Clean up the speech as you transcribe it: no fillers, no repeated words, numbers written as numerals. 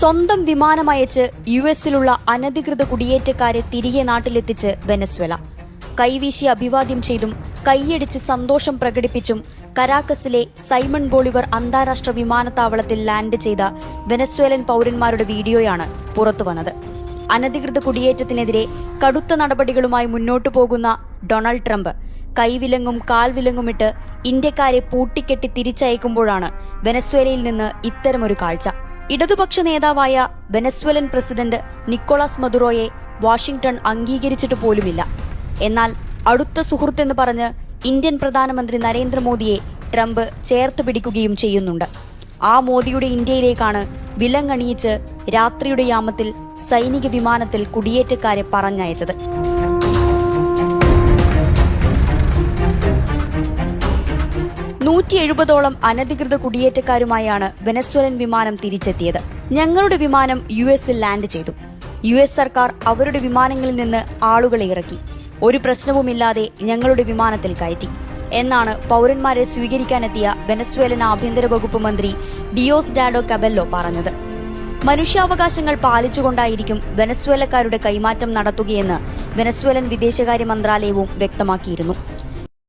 സ്വന്തം വിമാനമയച്ച് യുഎസിലുള്ള അനധികൃത കുടിയേറ്റക്കാരെ തിരികെ നാട്ടിലെത്തിച്ച് വെനസ്വേല. കൈവീശി അഭിവാദ്യം ചെയ്തും കൈയടിച്ച് സന്തോഷം പ്രകടിപ്പിച്ചും കരാക്കസിലെ സൈമൺ ബോളിവർ അന്താരാഷ്ട്ര വിമാനത്താവളത്തിൽ ലാൻഡ് ചെയ്ത വെനസ്വേലൻ പൌരന്മാരുടെ വീഡിയോയാണ് പുറത്തുവന്നത്. അനധികൃത കുടിയേറ്റത്തിനെതിരെ കടുത്ത നടപടികളുമായി മുന്നോട്ടു പോകുന്ന ഡൊണാൾഡ് ട്രംപ് കൈവിലങ്ങും കാൽവിലങ്ങുമിട്ട് ഇന്ത്യക്കാരെ പൂട്ടിക്കെട്ടി തിരിച്ചയക്കുമ്പോഴാണ് വെനസ്വേലയിൽ നിന്ന് ഇത്തരമൊരു കാഴ്ച. ഇടതുപക്ഷ നേതാവായ വെനസ്വേലൻ പ്രസിഡന്റ് നിക്കോളാസ് മദുറോയെ വാഷിംഗ്ടൺ അംഗീകരിച്ചിട്ട് പോലുമില്ല. എന്നാൽ അടുത്ത സുഹൃത്തെന്ന് പറഞ്ഞ് ഇന്ത്യൻ പ്രധാനമന്ത്രി നരേന്ദ്രമോദിയെ ട്രംപ് ചേർത്ത് പിടിക്കുകയും ചെയ്യുന്നുണ്ട്. ആ മോദിയുടെ ഇന്ത്യയിലേക്കാണ് വിലങ്ങണിയിച്ച് രാത്രിയുടെ യാമത്തിൽ സൈനിക വിമാനത്തിൽ കുടിയേറ്റക്കാരെ പറഞ്ഞയച്ചത്. ോളം അനധികൃത കുടിയേറ്റക്കാരുമായാണ് വെനസ്വേലൻ വിമാനം തിരിച്ചെത്തിയത്. ഞങ്ങളുടെ വിമാനം യുഎസിൽ ലാൻഡ് ചെയ്തു. യുഎസ് സർക്കാർ അവരുടെ വിമാനങ്ങളിൽ നിന്ന് ആളുകളെ ഇറക്കി. ഒരു പ്രശ്നവുമില്ലാതെ ഞങ്ങളുടെ വിമാനത്തിൽ കയറ്റി എന്നാണ് പൌരന്മാരെ സ്വീകരിക്കാനെത്തിയ വെനസ്വേലൻ ആഭ്യന്തര വകുപ്പ് മന്ത്രി ഡിയോസ് ഡാഡോ കബെല്ലോ പറഞ്ഞത്. മനുഷ്യാവകാശങ്ങൾ പാലിച്ചുകൊണ്ടായിരിക്കും വെനസ്വേലക്കാരുടെ കൈമാറ്റം നടത്തുകയെന്ന് വെനസ്വേലൻ വിദേശകാര്യ മന്ത്രാലയവും വ്യക്തമാക്കിയിരുന്നു.